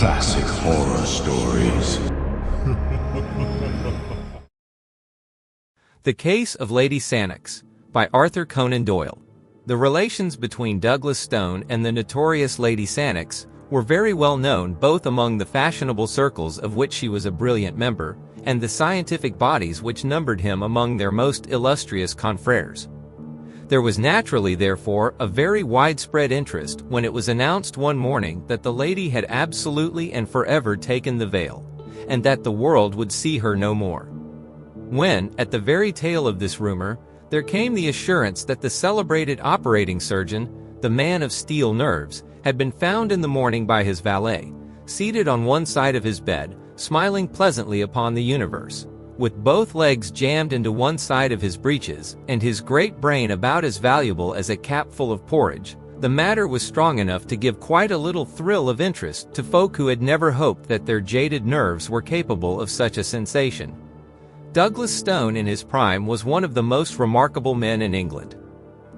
Classic horror stories. The Case of Lady Sannox by Arthur Conan Doyle. The relations between Douglas Stone and the notorious Lady Sannox were very well known both among the fashionable circles of which she was a brilliant member and the scientific bodies which numbered him among their most illustrious confrères. There was naturally, therefore, a very widespread interest when it was announced one morning that the lady had absolutely and forever taken the veil, and that the world would see her no more. When, at the very tail of this rumor, there came the assurance that the celebrated operating surgeon, the man of steel nerves, had been found in the morning by his valet, seated on one side of his bed, smiling pleasantly upon the universe, with both legs jammed into one side of his breeches, and his great brain about as valuable as a cap full of porridge, the matter was strong enough to give quite a little thrill of interest to folk who had never hoped that their jaded nerves were capable of such a sensation. Douglas Stone in his prime was one of the most remarkable men in England.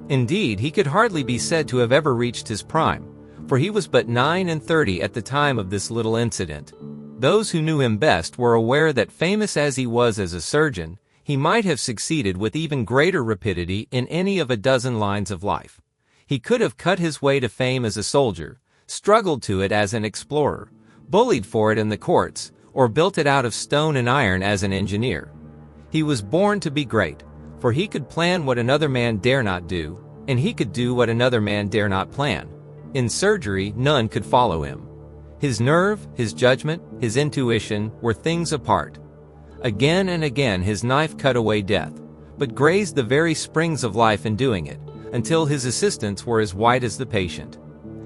Indeed, he could hardly be said to have ever reached his prime, for he was but 39 at the time of this little incident. Those who knew him best were aware that, famous as he was as a surgeon, he might have succeeded with even greater rapidity in any of a dozen lines of life. He could have cut his way to fame as a soldier, struggled to it as an explorer, bullied for it in the courts, or built it out of stone and iron as an engineer. He was born to be great, for he could plan what another man dare not do, and he could do what another man dare not plan. In surgery, none could follow him. His nerve, his judgment, his intuition were things apart. Again and again his knife cut away death, but grazed the very springs of life in doing it, until his assistants were as white as the patient.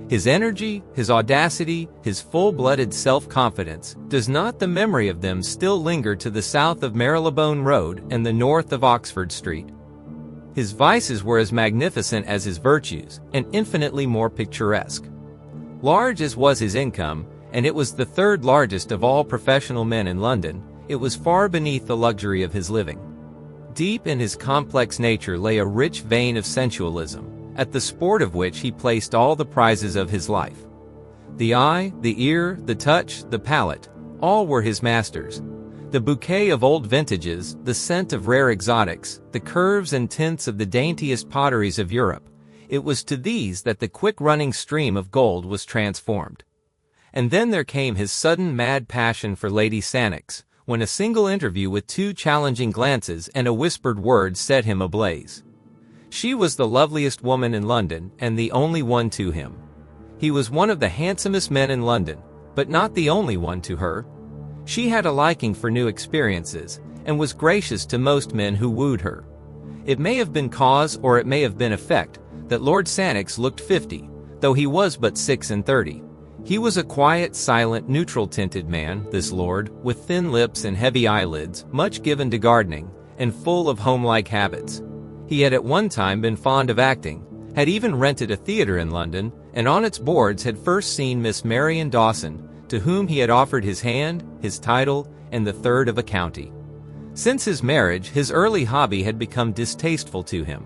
His energy, his audacity, his full-blooded self-confidence, does not the memory of them still linger to the south of Marylebone Road and the north of Oxford Street? His vices were as magnificent as his virtues, and infinitely more picturesque. Large as was his income, and it was the third largest of all professional men in London, it was far beneath the luxury of his living. Deep in his complex nature lay a rich vein of sensualism, at the sport of which he placed all the prizes of his life. The eye, the ear, the touch, the palate, all were his masters. The bouquet of old vintages, the scent of rare exotics, the curves and tints of the daintiest potteries of Europe, it was to these that the quick-running stream of gold was transformed. And then there came his sudden mad passion for Lady Sannox, when a single interview with 2 challenging glances and a whispered word set him ablaze. She was the loveliest woman in London and the only one to him. He was one of the handsomest men in London, but not the only one to her. She had a liking for new experiences, and was gracious to most men who wooed her. It may have been cause or it may have been effect that Lord Sannox looked 50, though he was but 36. He was a quiet, silent, neutral-tinted man, this lord, with thin lips and heavy eyelids, much given to gardening, and full of homelike habits. He had at one time been fond of acting, had even rented a theater in London, and on its boards had first seen Miss Marian Dawson, to whom he had offered his hand, his title, and the third of a county. Since his marriage, his early hobby had become distasteful to him.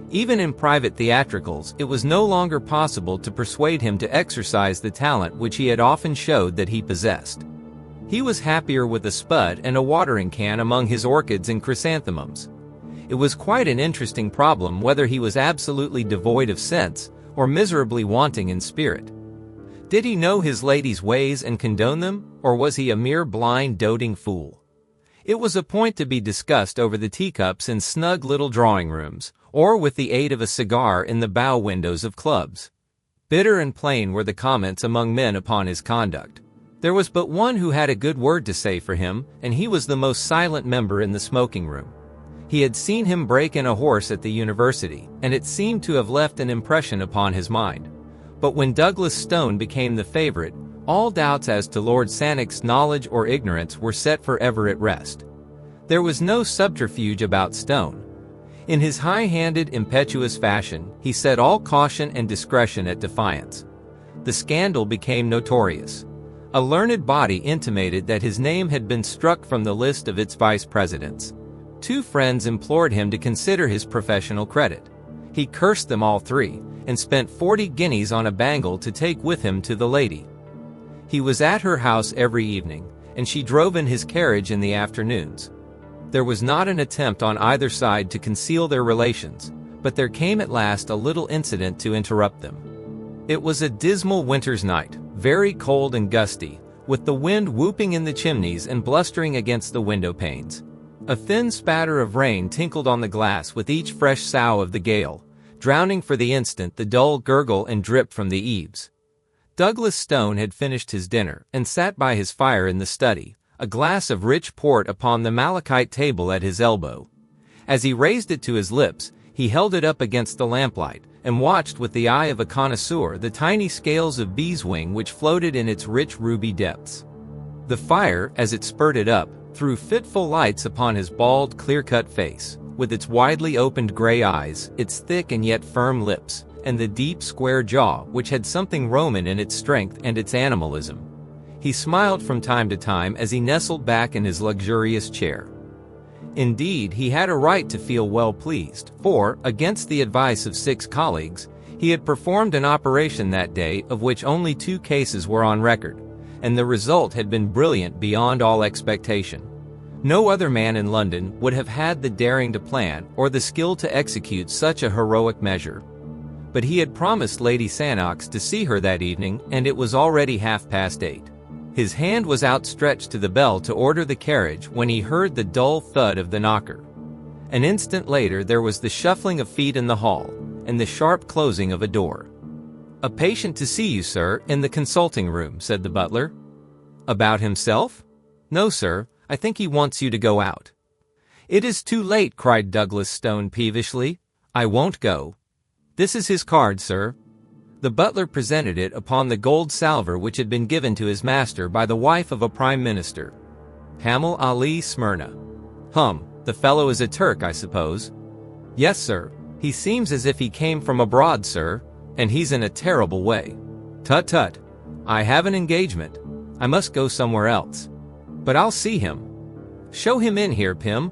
Even in private theatricals, it was no longer possible to persuade him to exercise the talent which he had often showed that he possessed. He was happier with a spud and a watering can among his orchids and chrysanthemums. It was quite an interesting problem whether he was absolutely devoid of sense or miserably wanting in spirit. Did he know his lady's ways and condone them, or was he a mere blind, doting fool? It was a point to be discussed over the teacups in snug little drawing rooms, or with the aid of a cigar in the bow windows of clubs. Bitter and plain were the comments among men upon his conduct. There was but one who had a good word to say for him, and he was the most silent member in the smoking room. He had seen him break in a horse at the university, and it seemed to have left an impression upon his mind. But when Douglas Stone became the favorite, all doubts as to Lord Sannox's knowledge or ignorance were set forever at rest. There was no subterfuge about Stone. In his high-handed, impetuous fashion, he set all caution and discretion at defiance. The scandal became notorious. A learned body intimated that his name had been struck from the list of its vice-presidents. 2 friends implored him to consider his professional credit. He cursed them all 3, and spent 40 guineas on a bangle to take with him to the lady. He was at her house every evening, and she drove in his carriage in the afternoons. There was not an attempt on either side to conceal their relations, but there came at last a little incident to interrupt them. It was a dismal winter's night, very cold and gusty, with the wind whooping in the chimneys and blustering against the window panes. A thin spatter of rain tinkled on the glass with each fresh sough of the gale, drowning for the instant the dull gurgle and drip from the eaves. Douglas Stone had finished his dinner and sat by his fire in the study, a glass of rich port upon the malachite table at his elbow. As he raised it to his lips, he held it up against the lamplight, and watched with the eye of a connoisseur the tiny scales of beeswing which floated in its rich ruby depths. The fire, as it spurted up, threw fitful lights upon his bald, clear-cut face, with its widely opened gray eyes, its thick and yet firm lips, and the deep, square jaw which had something Roman in its strength and its animalism. He smiled from time to time as he nestled back in his luxurious chair. Indeed, he had a right to feel well pleased, for, against the advice of 6 colleagues, he had performed an operation that day of which only 2 cases were on record, and the result had been brilliant beyond all expectation. No other man in London would have had the daring to plan or the skill to execute such a heroic measure. But he had promised Lady Sannox to see her that evening, and it was already 8:30. His hand was outstretched to the bell to order the carriage when he heard the dull thud of the knocker. An instant later there was the shuffling of feet in the hall, and the sharp closing of a door. "A patient to see you, sir, in the consulting room," said the butler. "About himself?" "No, sir, I think he wants you to go out." "It is too late," cried Douglas Stone peevishly. "I won't go. This is his card, sir." The butler presented it upon the gold salver which had been given to his master by the wife of a prime minister. "Hamil Ali, Smyrna." The fellow is a Turk, I suppose?" "Yes, sir. He seems as if he came from abroad, sir, and he's in a terrible way." "Tut tut. I have an engagement. I must go somewhere else. But I'll see him." "Show him in here, Pym."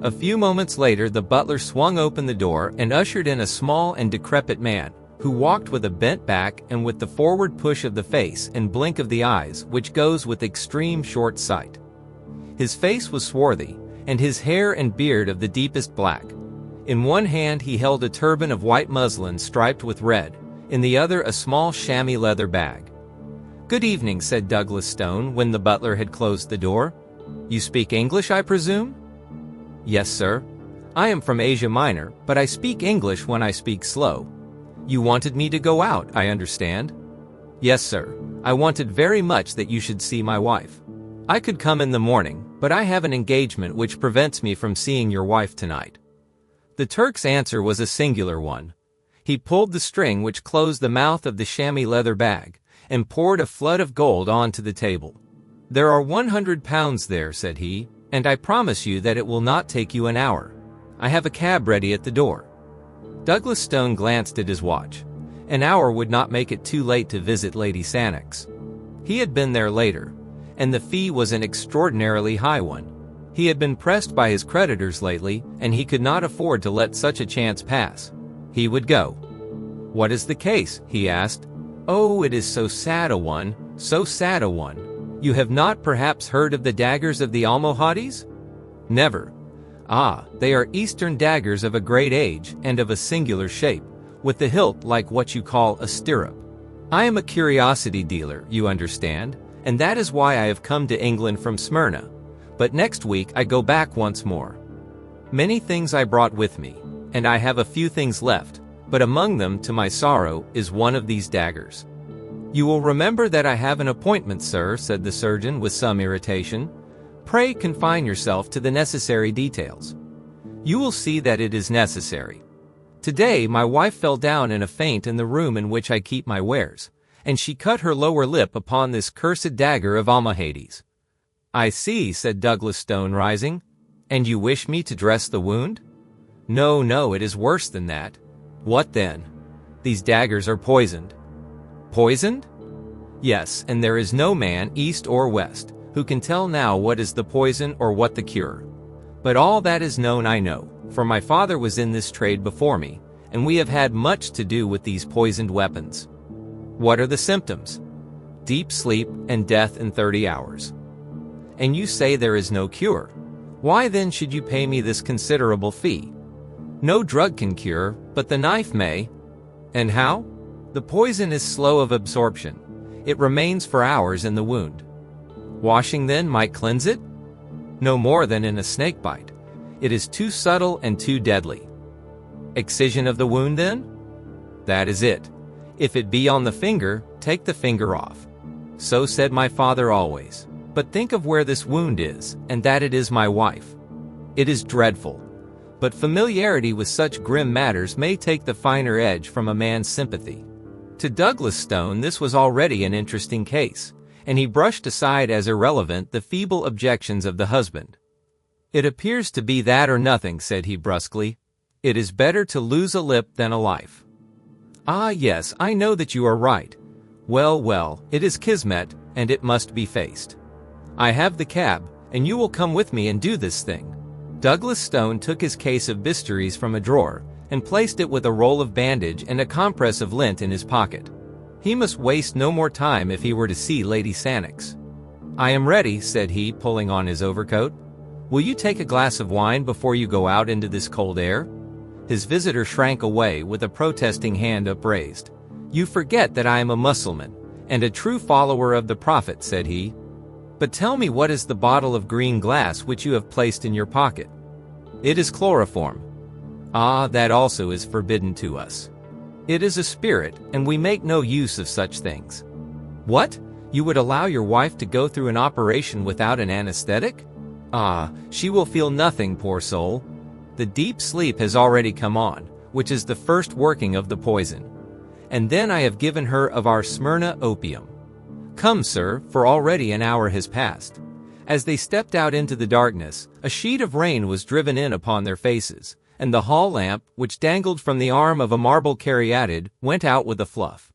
A few moments later the butler swung open the door and ushered in a small and decrepit man, who walked with a bent back and with the forward push of the face and blink of the eyes which goes with extreme short sight. His face was swarthy, and his hair and beard of the deepest black. In one hand he held a turban of white muslin striped with red, in the other a small chamois leather bag. "Good evening," said Douglas Stone when the butler had closed the door. "You speak English, I presume?" "Yes, sir. I am from Asia Minor, but I speak English when I speak slow. You wanted me to go out, I understand?" "Yes, sir. I wanted very much that you should see my wife. I could come in the morning, but I have an engagement which prevents me from seeing your wife tonight." The Turk's answer was a singular one. He pulled the string which closed the mouth of the chamois leather bag, and poured a flood of gold onto the table. "There are £100 there," said he, "and I promise you that it will not take you an hour. I have a cab ready at the door." Douglas Stone glanced at his watch. An hour would not make it too late to visit Lady Sannox. He had been there later, and the fee was an extraordinarily high one. He had been pressed by his creditors lately, and he could not afford to let such a chance pass. He would go. "What is the case?" he asked. "Oh, it is so sad a one, so sad a one. You have not perhaps heard of the daggers of the Almohades?" "Never." "Ah, they are Eastern daggers of a great age and of a singular shape, with the hilt like what you call a stirrup. I am a curiosity dealer, you understand, and that is why I have come to England from Smyrna. But next week I go back once more. Many things I brought with me, and I have a few things left, but among them, to my sorrow, is one of these daggers." "You will remember that I have an appointment, sir," said the surgeon with some irritation. "Pray confine yourself to the necessary details." "You will see that it is necessary. Today my wife fell down in a faint in the room in which I keep my wares, and she cut her lower lip upon this cursed dagger of Almohades." "I see," said Douglas Stone, rising. "And you wish me to dress the wound?" "No, no, it is worse than that." "What then?" "These daggers are poisoned." "Poisoned?" "Yes, and there is no man, east or west, who can tell now what is the poison or what the cure. But all that is known I know, for my father was in this trade before me, and we have had much to do with these poisoned weapons." "What are the symptoms?" deep sleep, and death in 30 hours. And you say there is no cure. Why then should you pay me this considerable fee? No drug can cure, but the knife may. And how? The poison is slow of absorption. It remains for hours in the wound. Washing then might cleanse it? No more than in a snake bite. It is too subtle and too deadly. Excision of the wound then? That is it. If it be on the finger, take the finger off. So said my father always. But think of where this wound is, and that it is my wife. It is dreadful. But familiarity with such grim matters may take the finer edge from a man's sympathy. To Douglas Stone this was already an interesting case, and he brushed aside as irrelevant the feeble objections of the husband. It appears to be that or nothing, said he brusquely. It is better to lose a lip than a life. Ah yes, I know that you are right. Well, well, it is kismet, and it must be faced. I have the cab, and you will come with me and do this thing. Douglas Stone took his case of bistouries from a drawer, and placed it with a roll of bandage and a compress of lint in his pocket. He must waste no more time if he were to see Lady Sannox. I am ready, said he, pulling on his overcoat. Will you take a glass of wine before you go out into this cold air? His visitor shrank away with a protesting hand upraised. You forget that I am a Mussulman, and a true follower of the Prophet, said he. But tell me, what is the bottle of green glass which you have placed in your pocket? It is chloroform. Ah, that also is forbidden to us. It is a spirit, and we make no use of such things. What? You would allow your wife to go through an operation without an anesthetic? Ah, she will feel nothing, poor soul. The deep sleep has already come on, which is the first working of the poison. And then I have given her of our Smyrna opium. Come, sir, for already an hour has passed. As they stepped out into the darkness, a sheet of rain was driven in upon their faces, and the hall lamp, which dangled from the arm of a marble caryatid, went out with a fluff.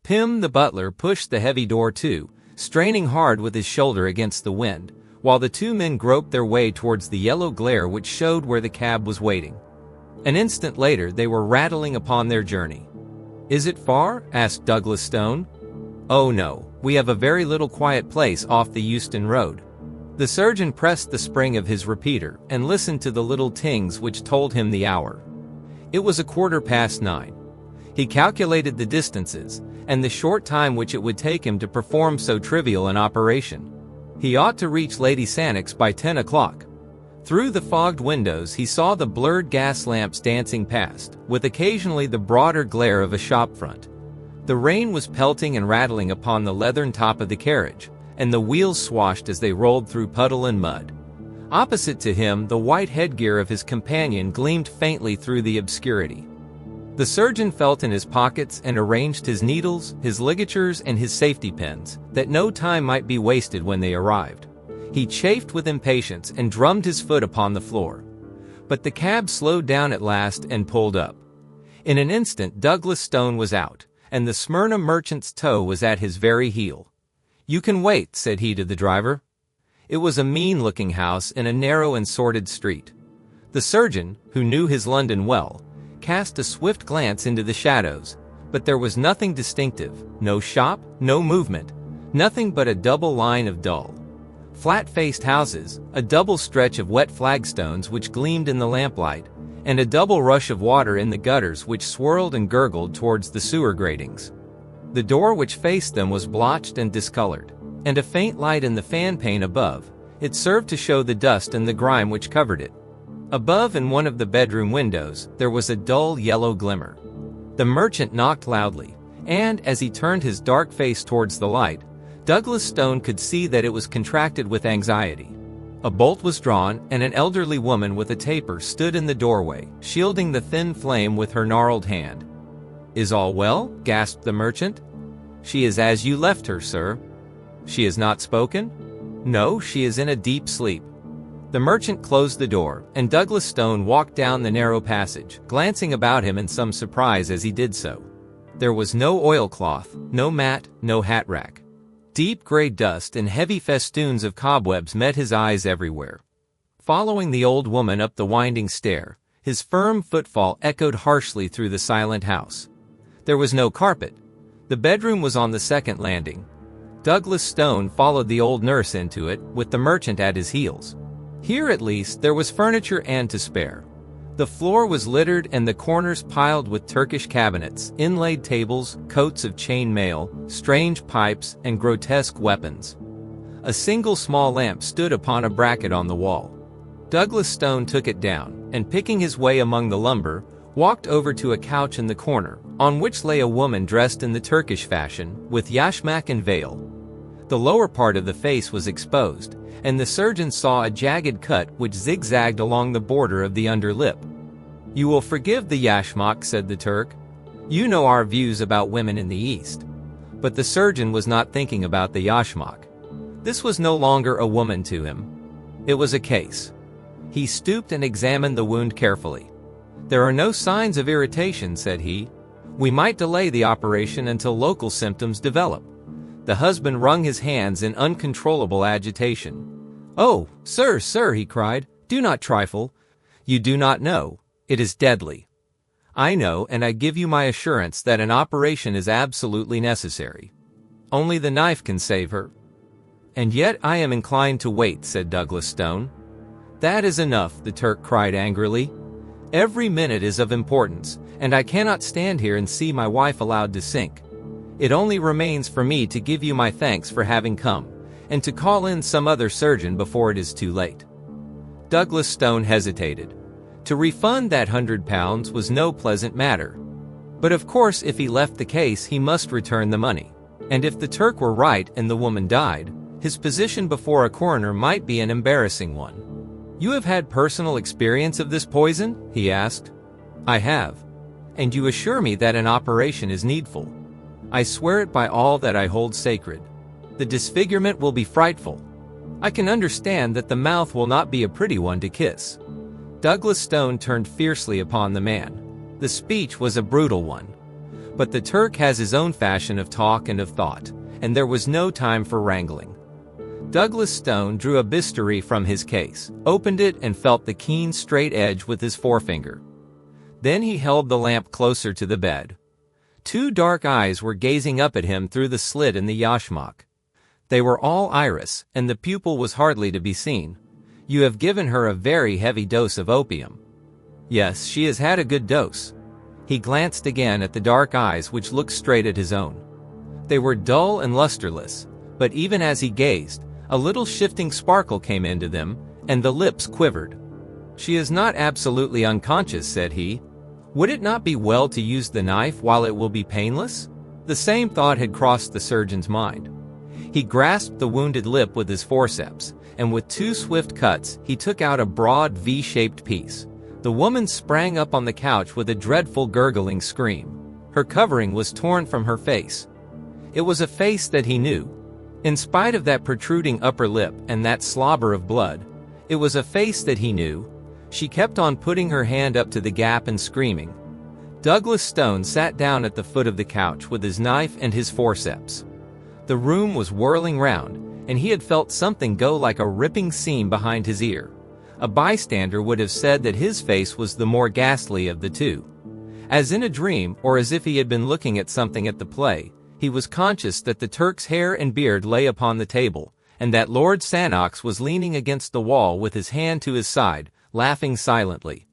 Pym, the butler, pushed the heavy door to, straining hard with his shoulder against the wind, while the two men groped their way towards the yellow glare which showed where the cab was waiting. An instant later they were rattling upon their journey. Is it far? Asked Douglas Stone. Oh no, we have a very little quiet place off the Euston Road. The surgeon pressed the spring of his repeater and listened to the little tings which told him the hour. It was 9:15. He calculated the distances, and the short time which it would take him to perform so trivial an operation. He ought to reach Lady Sannox by 10 o'clock. Through the fogged windows he saw the blurred gas lamps dancing past, with occasionally the broader glare of a shop front. The rain was pelting and rattling upon the leathern top of the carriage, and the wheels swashed as they rolled through puddle and mud. Opposite to him, the white headgear of his companion gleamed faintly through the obscurity. The surgeon felt in his pockets and arranged his needles, his ligatures, and his safety pins, that no time might be wasted when they arrived. He chafed with impatience and drummed his foot upon the floor. But the cab slowed down at last and pulled up. In an instant Douglas Stone was out, and the Smyrna merchant's toe was at his very heel. You can wait, said he to the driver. It was a mean-looking house in a narrow and sordid street. The surgeon, who knew his London well, cast a swift glance into the shadows, but there was nothing distinctive, no shop, no movement, nothing but a double line of dull, flat-faced houses, a double stretch of wet flagstones which gleamed in the lamplight, and a double rush of water in the gutters which swirled and gurgled towards the sewer gratings. The door which faced them was blotched and discolored, and a faint light in the fan pane above. It served to show the dust and the grime which covered it. Above, in one of the bedroom windows, there was a dull yellow glimmer. The merchant knocked loudly, and, as he turned his dark face towards the light, Douglas Stone could see that it was contracted with anxiety. A bolt was drawn, and an elderly woman with a taper stood in the doorway, shielding the thin flame with her gnarled hand. Is all well? Gasped the merchant. She is as you left her, sir. She has not spoken? No, she is in a deep sleep. The merchant closed the door, and Douglas Stone walked down the narrow passage, glancing about him in some surprise as he did so. There was no oilcloth, no mat, no hat rack. Deep gray dust and heavy festoons of cobwebs met his eyes everywhere. Following the old woman up the winding stair, his firm footfall echoed harshly through the silent house. There was no carpet. The bedroom was on the second landing. Douglas Stone followed the old nurse into it, with the merchant at his heels. Here at least there was furniture and to spare. The floor was littered and the corners piled with Turkish cabinets, inlaid tables, coats of chain mail, strange pipes, and grotesque weapons. A single small lamp stood upon a bracket on the wall. Douglas Stone took it down, and picking his way among the lumber, walked over to a couch in the corner, on which lay a woman dressed in the Turkish fashion, with yashmak and veil. The lower part of the face was exposed, and the surgeon saw a jagged cut which zigzagged along the border of the under lip. "You will forgive the yashmak," said the Turk. "You know our views about women in the East." But the surgeon was not thinking about the yashmak. This was no longer a woman to him. It was a case. He stooped and examined the wound carefully. "There are no signs of irritation," said he. "We might delay the operation until local symptoms develop." The husband wrung his hands in uncontrollable agitation. "Oh, sir, sir," he cried, "do not trifle. You do not know. It is deadly." "I know, and I give you my assurance that an operation is absolutely necessary. Only the knife can save her." "And yet I am inclined to wait," said Douglas Stone. "That is enough," the Turk cried angrily. "Every minute is of importance, and I cannot stand here and see my wife allowed to sink. It only remains for me to give you my thanks for having come, and to call in some other surgeon before it is too late." Douglas Stone hesitated. To refund that £100 was no pleasant matter. But of course if he left the case he must return the money. And if the Turk were right and the woman died, his position before a coroner might be an embarrassing one. "You have had personal experience of this poison?" he asked. "I have. And you assure me that an operation is needful?" "I swear it by all that I hold sacred. The disfigurement will be frightful. I can understand that the mouth will not be a pretty one to kiss." Douglas Stone turned fiercely upon the man. The speech was a brutal one. But the Turk has his own fashion of talk and of thought, and there was no time for wrangling. Douglas Stone drew a bistoury from his case, opened it and felt the keen straight edge with his forefinger. Then he held the lamp closer to the bed. Two dark eyes were gazing up at him through the slit in the yashmak. They were all iris, and the pupil was hardly to be seen. "You have given her a very heavy dose of opium." "Yes, she has had a good dose." He glanced again at the dark eyes which looked straight at his own. They were dull and lusterless, but even as he gazed, a little shifting sparkle came into them, and the lips quivered. "She is not absolutely unconscious," said he. "Would it not be well to use the knife while it will be painless?" The same thought had crossed the surgeon's mind. He grasped the wounded lip with his forceps, and with two swift cuts, he took out a broad V-shaped piece. The woman sprang up on the couch with a dreadful gurgling scream. Her covering was torn from her face. It was a face that he knew. In spite of that protruding upper lip and that slobber of blood, it was a face that he knew. She kept on putting her hand up to the gap and screaming. Douglas Stone sat down at the foot of the couch with his knife and his forceps. The room was whirling round, and he had felt something go like a ripping seam behind his ear. A bystander would have said that his face was the more ghastly of the two. As in a dream, or as if he had been looking at something at the play, he was conscious that the Turk's hair and beard lay upon the table, and that Lord Sannox was leaning against the wall with his hand to his side, laughing silently.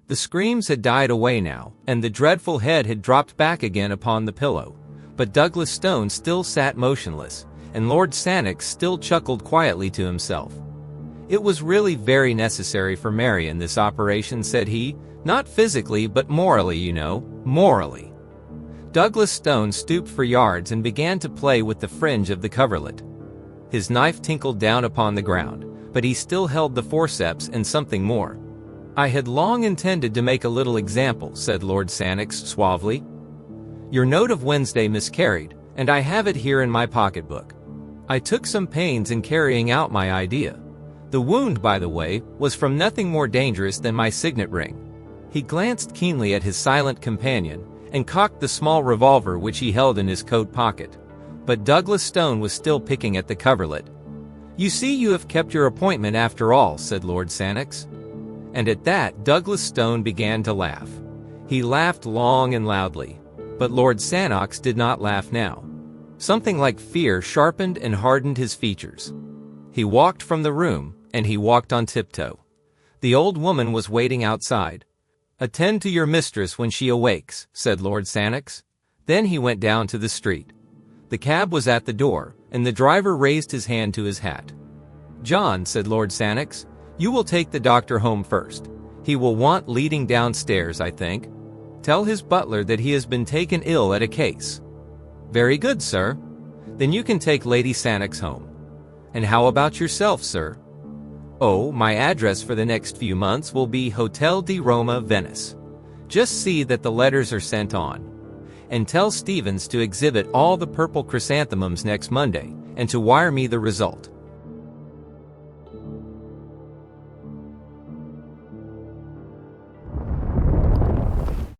The screams had died away now, and the dreadful head had dropped back again upon the pillow. But Douglas Stone still sat motionless, and Lord Sannox still chuckled quietly to himself. "It was really very necessary for Marion, this operation," said he. "Not physically, but morally, you know, morally." Douglas Stone stooped for yards and began to play with the fringe of the coverlet. His knife tinkled down upon the ground, but he still held the forceps and something more. "I had long intended to make a little example," said Lord Sannox suavely. "Your note of Wednesday miscarried, and I have it here in my pocketbook. I took some pains in carrying out my idea. The wound, by the way, was from nothing more dangerous than my signet ring." He glanced keenly at his silent companion, and cocked the small revolver which he held in his coat pocket. But Douglas Stone was still picking at the coverlet. "You see, you have kept your appointment after all," said Lord Sannox. And at that Douglas Stone began to laugh. He laughed long and loudly. But Lord Sannox did not laugh now. Something like fear sharpened and hardened his features. He walked from the room, and he walked on tiptoe. The old woman was waiting outside. "Attend to your mistress when she awakes," said Lord Sannox. Then he went down to the street. The cab was at the door, and the driver raised his hand to his hat. "John," said Lord Sannox, "you will take the doctor home first. He will want leading downstairs, I think. Tell his butler that he has been taken ill at a case." "Very good, sir. Then you can take Lady Sannox home. And how about yourself, sir?" "Oh, my address for the next few months will be Hotel di Roma, Venice. Just see that the letters are sent on. And tell Stevens to exhibit all the purple chrysanthemums next Monday, and to wire me the result."